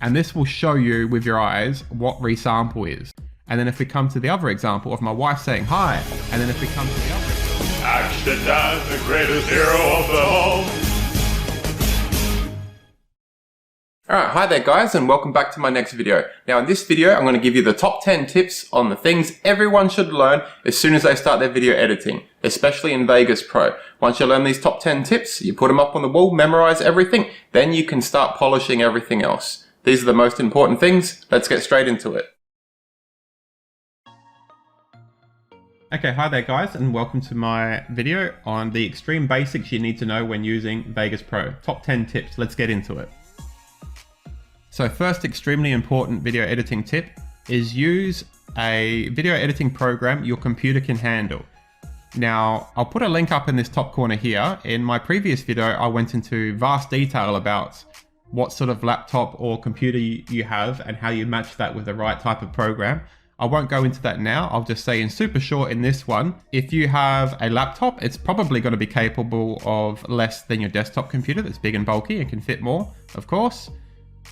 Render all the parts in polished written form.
And this will show you with your eyes what resample is. And then if we come to the other example of my wife saying hi, and then if we come to the other example, Action Dan, the greatest hero of them all. Alright, hi there guys, and welcome back to my next video. Now in this video, I'm going to give you the top 10 tips on the things everyone should learn as soon as they start their video editing, especially in Vegas Pro. Once you learn these top 10 tips, you put them up on the wall, memorize everything, then you can start polishing everything else. These are the most important things. Let's get straight into it. Okay, hi there guys, and welcome to my video on the extreme basics you need to know when using Vegas Pro. Top 10 tips, let's get into it. So first extremely important video editing tip is use a video editing program your computer can handle. Now, I'll put a link up in this top corner here. In my previous video, I went into vast detail about what sort of laptop or computer you have and how you match that with the right type of program. I won't go into that now. I'll just say in super short in this one, if you have a laptop, it's probably going to be capable of less than your desktop computer that's big and bulky and can fit more, of course.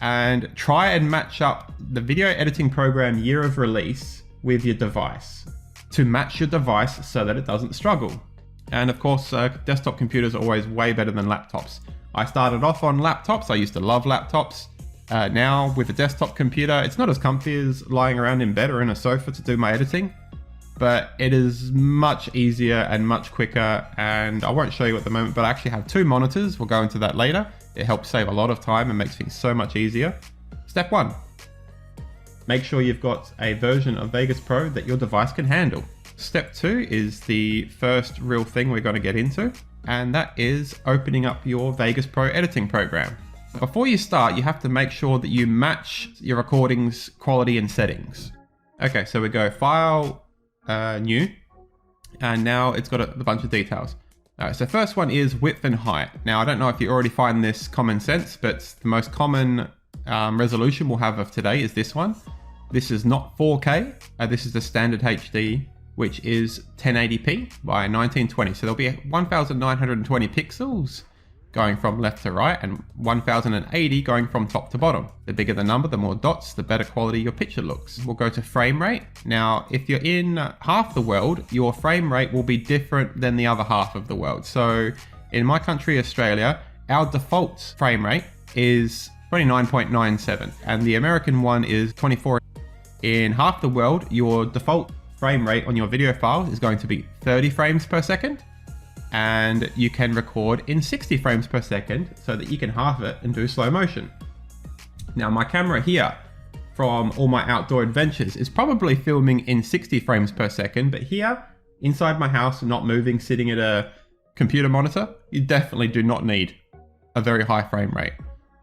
And try and match up the video editing program year of release with your device to match your device so that it doesn't struggle. And of course, desktop computers are always way better than laptops. I started off on laptops. I used to love laptops. Now with a desktop computer, it's not as comfy as lying around in bed or in a sofa to do my editing, but it is much easier and much quicker. And I won't show you at the moment, but I actually have two monitors. We'll go into that later. It helps save a lot of time and makes things so much easier. Step 1, make sure you've got a version of Vegas Pro that your device can handle. Step 2 is the first real thing we're going to get into, and that is opening up your Vegas Pro editing program. Before you start, you have to make sure that you match your recording's quality and settings. Okay, so we go File, New, and now it's got a bunch of details. Alright, so first one is width and height. Now, I don't know if you already find this common sense, but the most common resolution we'll have of today is this one. This is not 4K. This is the standard HD, which is 1080p by 1920. So there'll be 1920 pixels going from left to right and 1080 going from top to bottom. The bigger the number, the more dots, the better quality your picture looks. We'll go to frame rate. Now, if you're in half the world, your frame rate will be different than the other half of the world. So in my country, Australia, our default frame rate is 29.97 and the American one is 24. In half the world, your default frame rate on your video file is going to be 30 frames per second. And you can record in 60 frames per second so that you can halve it and do slow motion. Now my camera here from all my outdoor adventures is probably filming in 60 frames per second, but here inside my house, not moving, sitting at a computer monitor, you definitely do not need a very high frame rate.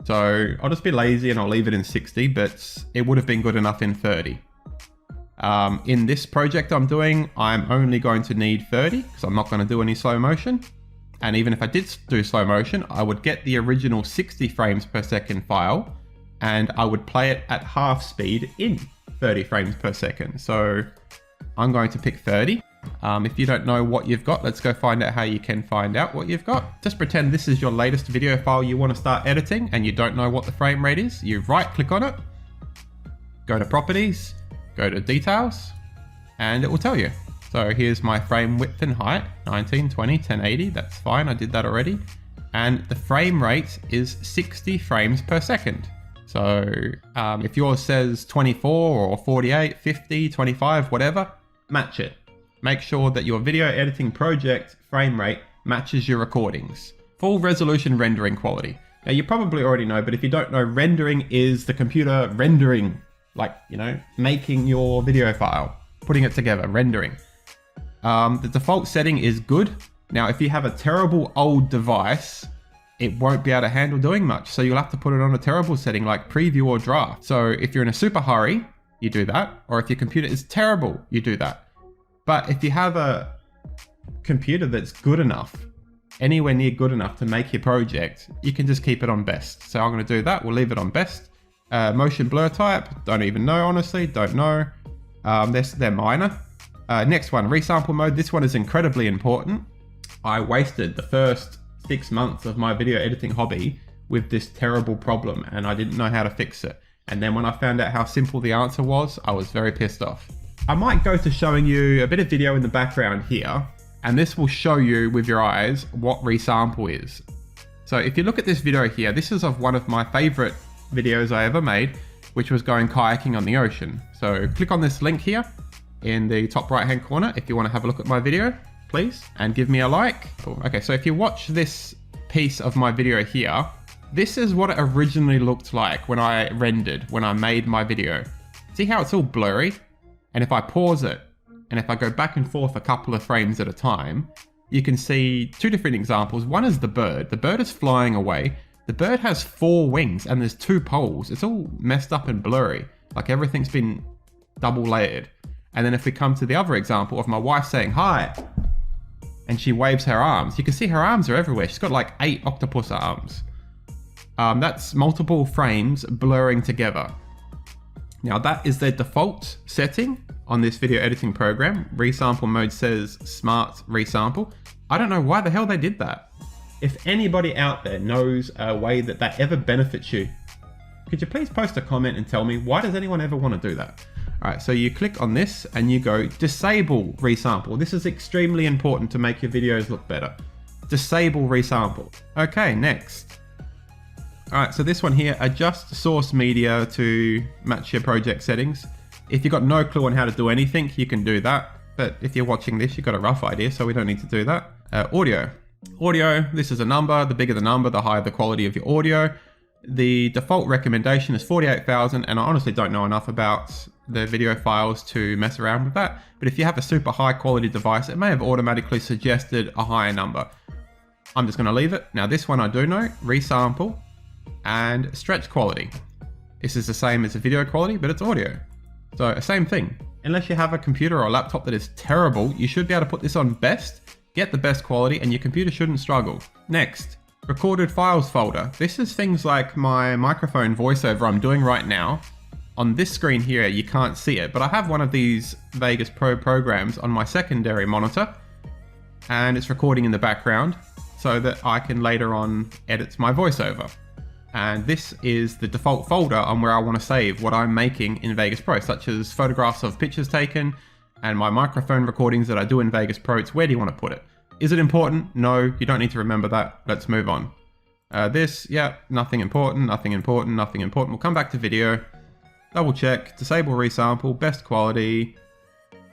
So I'll just be lazy and I'll leave it in 60, but it would have been good enough in 30. In this project I'm doing, I'm only going to need 30 because I'm not going to do any slow motion. And even if I did do slow motion, I would get the original 60 frames per second file and I would play it at half speed in 30 frames per second. So I'm going to pick 30. If you don't know what you've got, let's go find out how you can find out what you've got. Just pretend this is your latest video file you want to start editing and you don't know what the frame rate is. You right click on it, go to properties, go to details, and it will tell you. So here's my frame width and height, 1920, 1080, that's fine, I did that already. And the frame rate is 60 frames per second. So if yours says 24 or 48, 50, 25, whatever, match it. Make sure that your video editing project frame rate matches your recordings. Full resolution rendering quality. Now you probably already know, but if you don't know, rendering is the computer rendering, like, you know, making your video file, putting it together, rendering. The default setting is good. Now, if you have a terrible old device, it won't be able to handle doing much. So you'll have to put it on a terrible setting like preview or draft. So if you're in a super hurry, you do that. Or if your computer is terrible, you do that. But if you have a computer that's good enough, anywhere near good enough to make your project, you can just keep it on best. So I'm going to do that. We'll leave it on best. Motion blur type, don't even know, honestly, don't know. They're minor. Next one, resample mode. This one is incredibly important. I wasted the first 6 months of my video editing hobby with this terrible problem and I didn't know how to fix it. And then when I found out how simple the answer was, I was very pissed off. I might go to showing you a bit of video in the background here, and this will show you with your eyes what resample is. So if you look at this video here, this is of one of my favorite videos I ever made, which was going kayaking on the ocean. So click on this link here in the top right hand corner if you want to have a look at my video, please, and give me a like. Cool. Okay, so if you watch this piece of my video here, this is what it originally looked like when I rendered, when I made my video. See how it's all blurry? And if I pause it, and if I go back and forth a couple of frames at a time, you can see two different examples. One is the bird. The bird is flying away. The bird has 4 wings and there's 2 poles. It's all messed up and blurry. Like everything's been double layered. And then if we come to the other example of my wife saying hi, and she waves her arms, you can see her arms are everywhere. She's got like 8 octopus arms. That's multiple frames blurring together. Now that is their default setting on this video editing program. Resample mode says smart resample. I don't know why the hell they did that. If anybody out there knows a way that ever benefits you, could you please post a comment and tell me, why does anyone ever want to do that? All right, so you click on this and you go disable resample. This is extremely important to make your videos look better. Disable resample. Okay, next. All right, so this one here, adjust source media to match your project settings. If you've got no clue on how to do anything, you can do that. But if you're watching this, you've got a rough idea, so we don't need to do that. Audio. Audio, this is a number. The bigger the number, the higher the quality of your audio. The default recommendation is 48,000, and I honestly don't know enough about the video files to mess around with that. But if you have a super high quality device, it may have automatically suggested a higher number. I'm just gonna leave it. Now this one I do know, resample and stretch quality. This is the same as the video quality, but it's audio. So same thing. Unless you have a computer or a laptop that is terrible, you should be able to put this on best, get the best quality, and your computer shouldn't struggle. Next, recorded files folder. This is things like my microphone voiceover I'm doing right now. On this screen here, you can't see it, but I have one of these Vegas Pro programs on my secondary monitor, and it's recording in the background so that I can later on edit my voiceover. And this is the default folder on where I want to save what I'm making in Vegas Pro, such as photographs of pictures taken and my microphone recordings that I do in Vegas Pro. It's where do you want to put it? Is it important? No, you don't need to remember that. Let's move on. This, yeah, nothing important, nothing important, nothing important. We'll come back to video, double check, disable resample, best quality,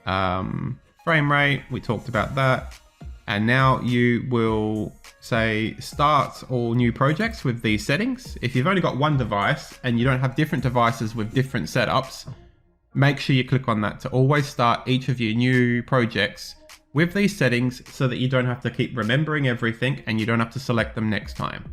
frame rate, we talked about that. And now you will say start all new projects with these settings. If you've only got one device and you don't have different devices with different setups, make sure you click on that to always start each of your new projects with these settings so that you don't have to keep remembering everything and you don't have to select them next time.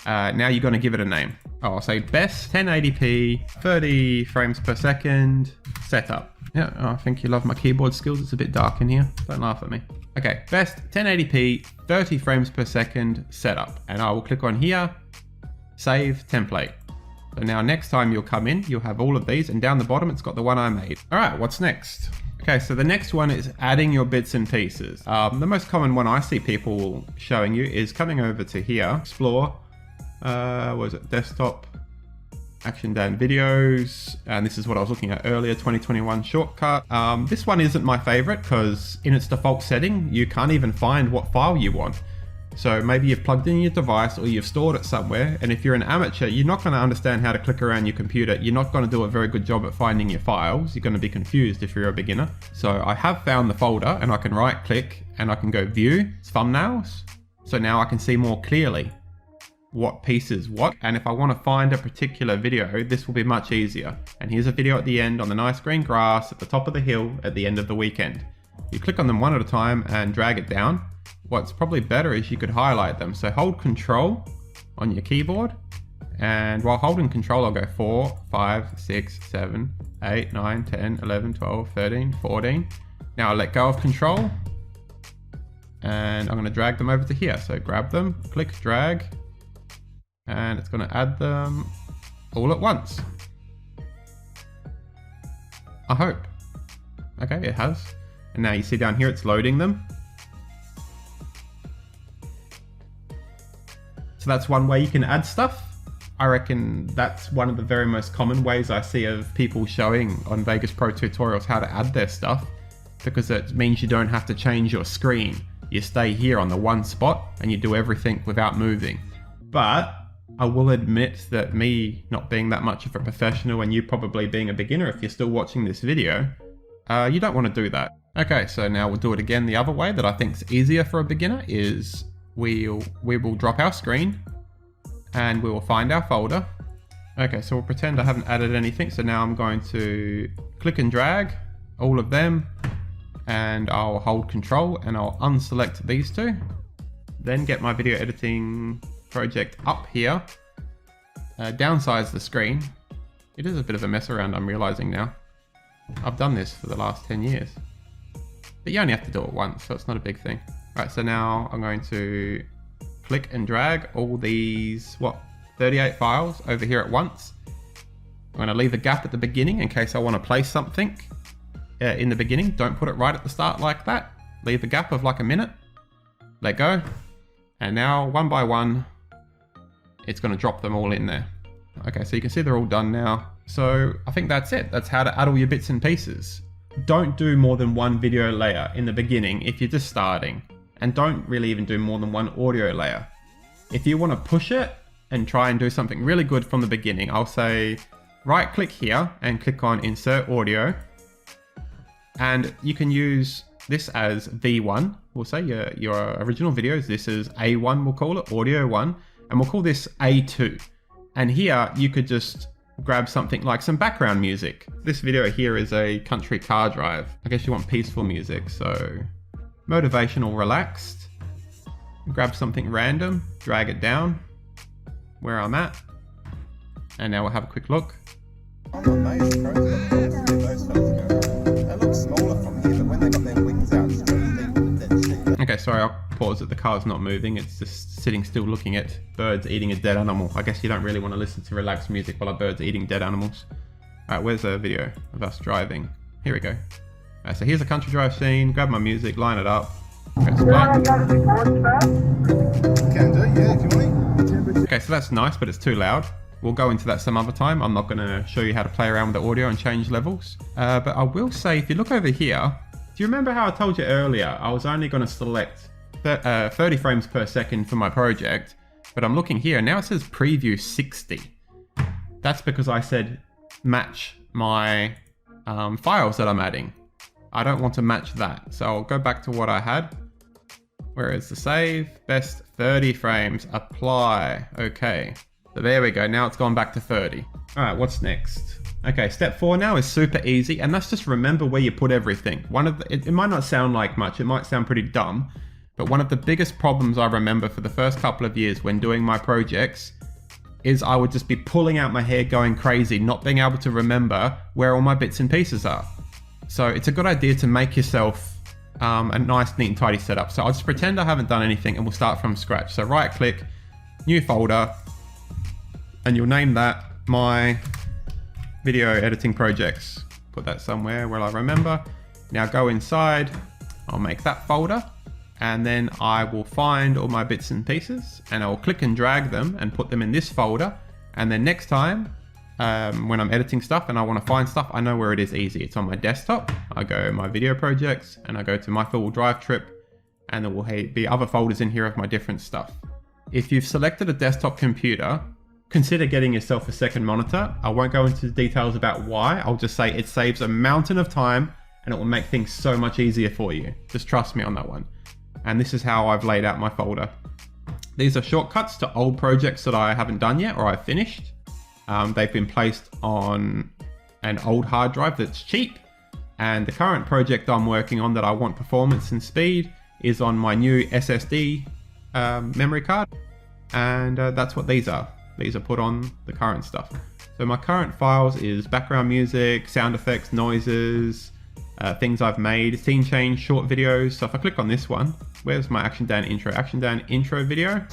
Now you're going to give it a name. Oh, I'll say best 1080p, 30 frames per second, setup. Yeah, I think you love my keyboard skills. It's a bit dark in here. Don't laugh at me. Okay, best 1080p, 30 frames per second setup. And I will click on here, save template. So now next time you'll come in, you'll have all of these, and down the bottom it's got the one I made. All right, what's next? Okay, so the next one is adding your bits and pieces. The most common one I see people showing you is coming over to here, explore, what is it, desktop, action down videos, and this is what I was looking at earlier, 2021 shortcut. This one isn't my favorite because in its default setting, you can't even find what file you want. So maybe you've plugged in your device or you've stored it somewhere, and if you're an amateur, you're not going to understand how to click around your computer. You're not going to do a very good job at finding your files. You're going to be confused if you're a beginner. So I have found the folder, and I can right click and I can go view thumbnails. So now I can see more clearly what piece is what, and if I want to find a particular video, this will be much easier. And here's a video at the end on the nice green grass at the top of the hill at the end of the weekend. You click on them one at a time and drag it down. What's probably better is you could highlight them. So hold Control on your keyboard, and while holding Control, I'll go 4, 5, 6, 7, 8, 9, 10, 11, 12, 13, 14. Now I'll let go of Control, and I'm going to drag them over to here. So grab them, click, drag, and it's going to add them all at once. I hope. Okay, it has. And now you see down here it's loading them. So that's one way you can add stuff. I reckon that's one of the very most common ways I see of people showing on Vegas Pro tutorials how to add their stuff, because it means you don't have to change your screen. You stay here on the one spot and you do everything without moving. But I will admit that me not being that much of a professional and you probably being a beginner if you're still watching this video, you don't want to do that. Okay, so now we'll do it again the other way that I think is easier for a beginner is we will drop our screen and we will find our folder. Okay, so we'll pretend I haven't added anything. So now I'm going to click and drag all of them and I'll hold control and I'll unselect these two. Then get my video editing project up here, downsize the screen. It is a bit of a mess around, I'm realizing now. I've done this for the last 10 years. But you only have to do it once, so it's not a big thing. Right, so now I'm going to click and drag all these, 38 files over here at once. I'm going to leave a gap at the beginning in case I want to place something in the beginning. Don't put it right at the start like that. Leave a gap of like a minute. Let go. And now one by one, it's going to drop them all in there. Okay, so you can see they're all done now. So I think that's it. That's how to add all your bits and pieces. Don't do more than one video layer in the beginning if you're just starting. And don't really even do more than one audio layer. If you want to push it and try and do something really good from the beginning, I'll say right click here and click on insert audio. And you can use this as V1. We'll say your original videos. This is A1, we'll call it, audio 1. And we'll call this A2. And here you could just grab something like some background music. This video here is a country car drive. I guess you want peaceful music, so motivational, relaxed. Grab something random, drag it down where I'm at. And now we'll have a quick look. I'm amazed, bro. Those fellas go. They look smaller from here, but when they got their wings out, it's really dead. Okay, sorry, I'll pause it. The car's not moving. It's just sitting still looking at birds eating a dead animal. I guess you don't really want to listen to relaxed music while a bird's eating dead animals. Alright, where's a video of us driving? Here we go. Alright, so here's a country drive scene. Grab my music, line it up. Press play. Can do, yeah, if you want. Okay, so that's nice, but it's too loud. We'll go into that some other time. I'm not going to show you how to play around with the audio and change levels. But I will say, if you look over here, do you remember how I told you earlier, I was only going to select 30 frames per second for my project, but I'm looking here, now it says preview 60. That's because I said match my files that I'm adding. I don't want to match that. So I'll go back to what I had. Where is the save? Best 30 frames, apply. Okay. So there we go. Now it's gone back to 30. All right, what's next? Okay, step 4 now is super easy, and that's just remember where you put everything. It might not sound like much, it might sound pretty dumb, but one of the biggest problems I remember for the first couple of years when doing my projects is I would just be pulling out my hair going crazy, not being able to remember where all my bits and pieces are. So it's a good idea to make yourself a nice, neat and tidy setup. So I'll just pretend I haven't done anything and we'll start from scratch. So right click, new folder, and you'll name that my video editing projects. Put that somewhere where I remember. Now go inside, I'll make that folder, and then I will find all my bits and pieces and I'll click and drag them and put them in this folder. And then next time, when I'm editing stuff and I want to find stuff, I know where it is easy. It's on my desktop. I go my video projects and I go to my four-wheel drive trip, and there will be other folders in here of my different stuff. If you've selected a desktop computer, consider getting yourself a second monitor. I won't go into details about why. I'll just say it saves a mountain of time and it will make things so much easier for you. Just trust me on that one. And this is how I've laid out my folder. These are shortcuts to old projects that I haven't done yet or I've finished. They've been placed on an old hard drive that's cheap. And the current project I'm working on that I want performance and speed is on my new SSD memory card. And that's what these are. These are put on the current stuff. So my current files is background music, sound effects, noises, things I've made, scene change, short videos. So if I click on this one, where's my Action Dan intro? Action Dan intro video.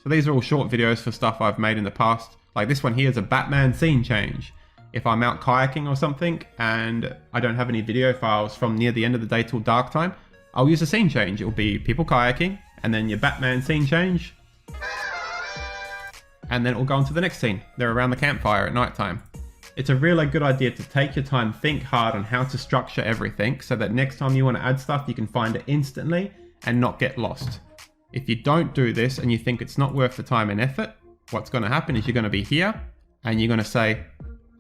So these are all short videos for stuff I've made in the past. Like this one here is a Batman scene change. If I'm out kayaking or something and I don't have any video files from near the end of the day till dark time, I'll use a scene change. It'll be people kayaking, and then your Batman scene change. And then it'll go on to the next scene. They're around the campfire at nighttime. It's a really good idea to take your time, think hard on how to structure everything so that next time you want to add stuff, you can find it instantly and not get lost. If you don't do this and you think it's not worth the time and effort, what's going to happen is you're going to be here and you're going to say,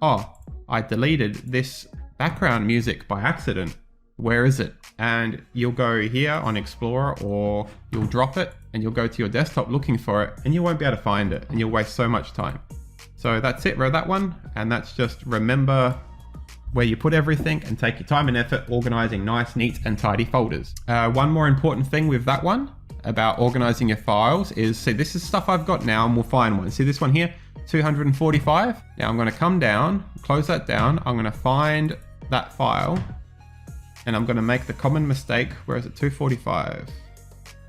oh, I deleted this background music by accident. Where is it? And you'll go here on Explorer, or you'll drop it and you'll go to your desktop looking for it and you won't be able to find it and you'll waste so much time. So that's it for that one. And that's just remember where you put everything and take your time and effort organizing nice, neat and tidy folders. One more important thing with that one about organizing your files is, see, this is stuff I've got now and we'll find one. See this one here, 245. Now I'm going to come down, close that down. I'm going to find that file and I'm going to make the common mistake. Where is it? 245.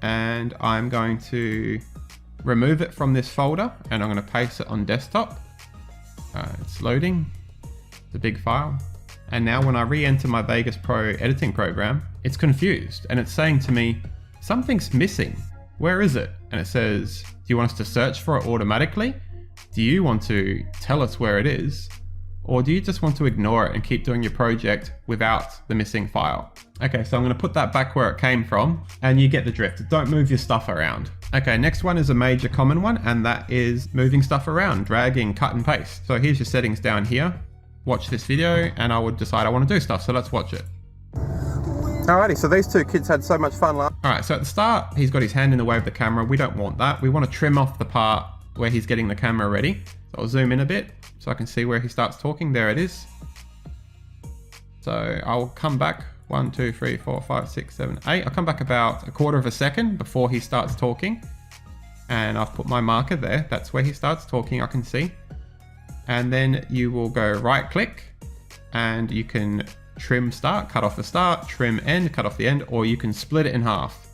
And I'm going to remove it from this folder and I'm going to paste it on desktop. It's loading. It's a big file. And now when I re-enter my Vegas Pro editing program, it's confused and it's saying to me, something's missing. Where is it? And it says, do you want us to search for it automatically? Do you want to tell us where it is? Or do you just want to ignore it and keep doing your project without the missing file? Okay, so I'm going to put that back where it came from and you get the drift. Don't move your stuff around. Okay, next one is a major common one, and that is moving stuff around, dragging, cut and paste. So here's your settings down here. Watch this video and I would decide I want to do stuff. So let's watch it. Alrighty, so these two kids had so much fun last. Alright, so at the start, he's got his hand in the way of the camera. We don't want that. We want to trim off the part where he's getting the camera ready. So I'll zoom in a bit so I can see where he starts talking. There it is. So I'll come back 1, 2, 3, 4, 5, 6, 7, 8. I'll come back about a quarter of a second before he starts talking. And I've put my marker there. That's where he starts talking, I can see. And then you will go right click and you can trim start, cut off the start, trim end, cut off the end, or you can split it in half.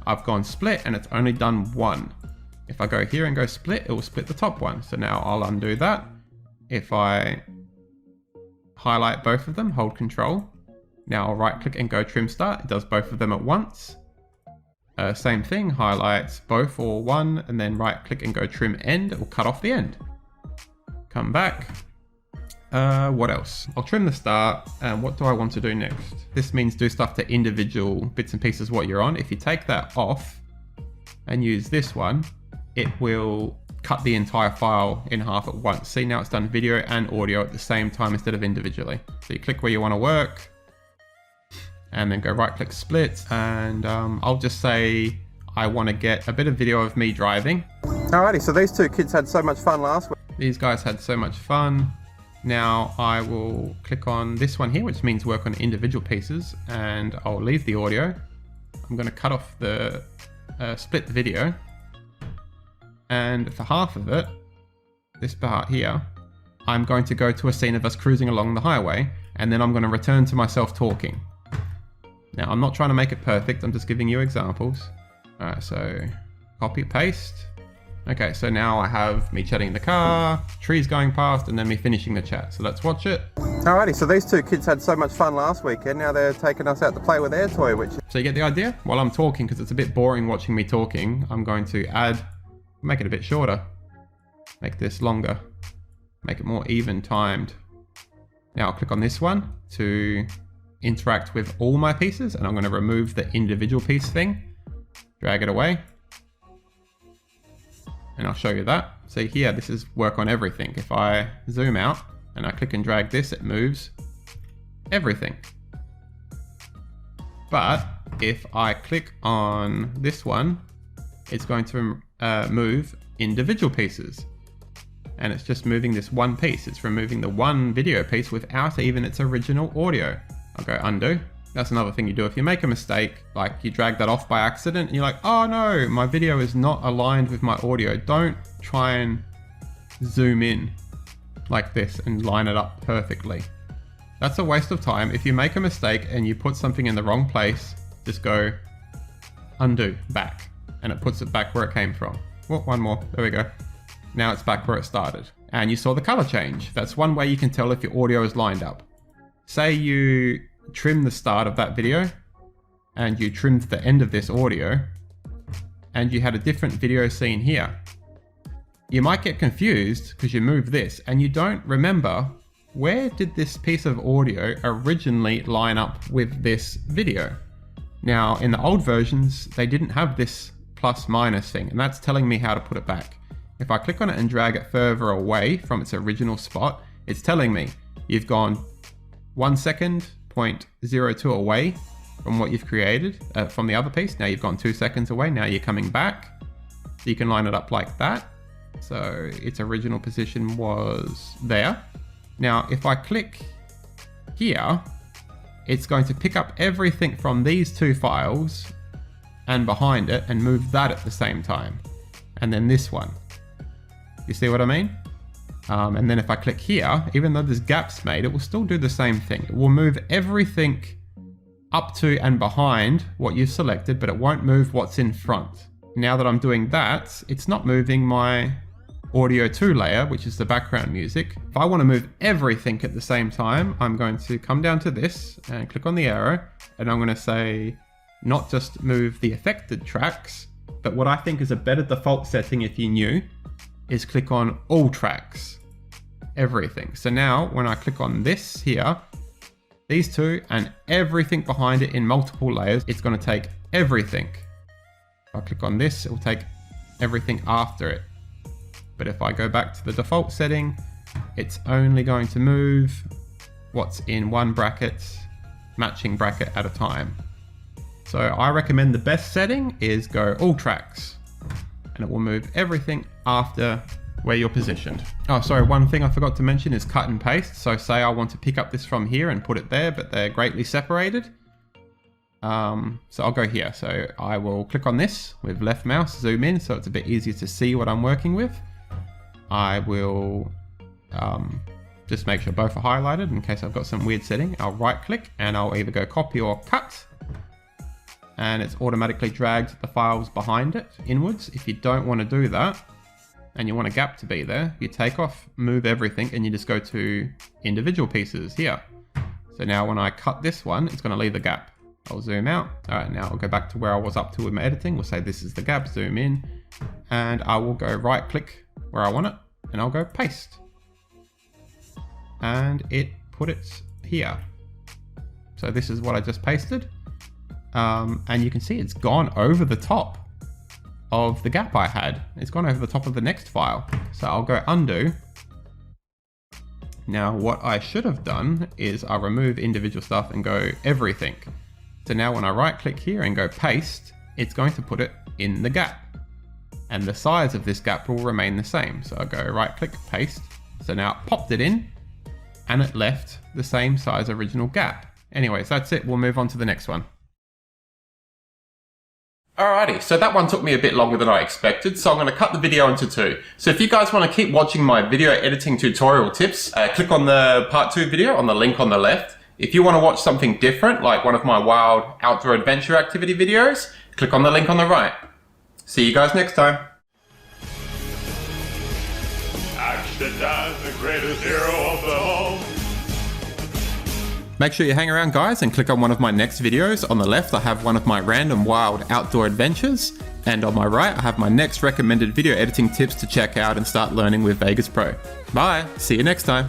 I've gone split and it's only done one. If I go here and go split, it will split the top one. So now I'll undo that. If I highlight both of them, hold control. Now I'll right click and go trim start. It does both of them at once. Same thing, highlights both or one, and then right click and go trim end. It will cut off the end. Come back. What else? I'll trim the start. And what do I want to do next? This means do stuff to individual bits and pieces what you're on. If you take that off and use this one, it will cut the entire file in half at once. See, now it's done video and audio at the same time instead of individually. So you click where you want to work and then go right click split. And I'll just say I want to get a bit of video of me driving. Alrighty, so these two kids had so much fun last week. These guys had so much fun. Now I will click on this one here, which means work on individual pieces, and I'll leave the audio. I'm going to cut off the split the video, and for half of it, this part here, I'm going to go to a scene of us cruising along the highway, and then I'm going to return to myself talking. Now I'm not trying to make it perfect, I'm just giving you examples. Alright, so copy, paste. Okay, so now I have me chatting in the car, trees going past, and then me finishing the chat. So let's watch it. Alrighty, so these two kids had so much fun last weekend. Now they're taking us out to play with their toy, which... So you get the idea? While I'm talking, because it's a bit boring watching me talking, I'm going to make it a bit shorter. Make this longer. Make it more even timed. Now I'll click on this one to interact with all my pieces, and I'm going to remove the individual piece thing. Drag it away. And I'll show you that. See here, this is work on everything. If I zoom out and I click and drag this, it moves everything. But if I click on this one, it's going to move individual pieces. And it's just moving this one piece. It's removing the one video piece without even its original audio. I'll go undo. That's another thing you do. If you make a mistake, like you drag that off by accident and you're like, oh no, my video is not aligned with my audio. Don't try and zoom in like this and line it up perfectly. That's a waste of time. If you make a mistake and you put something in the wrong place, just go undo, back, and it puts it back where it came from. Well, one more, there we go. Now it's back where it started. And you saw the color change. That's one way you can tell if your audio is lined up. Say you trim the start of that video and you trimmed the end of this audio and you had a different video scene here, you might get confused because you move this and you don't remember where did this piece of audio originally line up with this video. Now in the old versions they didn't have this plus minus thing, and that's telling me how to put it back. If I click on it and drag it further away from its original spot, it's telling me you've gone 1 second, 0.02 away from what you've created from the other piece. Now you've gone 2 seconds away, now you're coming back. So you can line it up like that. So its original position was there. Now if I click here, it's going to pick up everything from these two files and behind it and move that at the same time. And then this one. You see what I mean? And then if I click here, even though there's gaps made, it will still do the same thing. It will move everything up to and behind what you've selected, but it won't move what's in front. Now that I'm doing that, it's not moving my Audio 2 layer, which is the background music. If I want to move everything at the same time, I'm going to come down to this and click on the arrow, and I'm going to say, not just move the affected tracks, but what I think is a better default setting if you're new, is click on all tracks, everything. So now when I click on this here, these two and everything behind it in multiple layers, it's going to take everything. If I click on this, it will take everything after it. But if I go back to the default setting, it's only going to move what's in one bracket, matching bracket at a time. So I recommend the best setting is go all tracks, and it will move everything after where you're positioned. Oh, sorry, one thing I forgot to mention is cut and paste. So say I want to pick up this from here and put it there, but they're greatly separated. So I'll go here. So I will click on this with left mouse, zoom in, so it's a bit easier to see what I'm working with. I will just make sure both are highlighted in case I've got some weird setting. I'll right click and I'll either go copy or cut. And it's automatically dragged the files behind it inwards. If you don't want to do that and you want a gap to be there, you take off, move everything, and you just go to individual pieces here. So now when I cut this one, it's going to leave a gap. I'll zoom out. All right, now I'll go back to where I was up to with my editing. We'll say this is the gap, zoom in, and I will go right click where I want it, and I'll go paste. And it put it here. So this is what I just pasted. And you can see it's gone over the top of the gap I had. It's gone over the top of the next file. So I'll go undo. Now what I should have done is I'll remove individual stuff and go everything. So now when I right click here and go paste, it's going to put it in the gap. And the size of this gap will remain the same. So I'll go right click, paste. So now it popped it in and it left the same size original gap. Anyways, that's it. We'll move on to the next one. Alrighty, so that one took me a bit longer than I expected, so I'm going to cut the video into two. So if you guys want to keep watching my video editing tutorial tips, click on the part 2 video on the link on the left. If you want to watch something different, like one of my wild outdoor adventure activity videos, click on the link on the right. See you guys next time. Action Dan, the greatest hero of them all. Make sure you hang around, guys, and click on one of my next videos. On the left, I have one of my random wild outdoor adventures. And on my right, I have my next recommended video editing tips to check out and start learning with Vegas Pro. Bye, see you next time.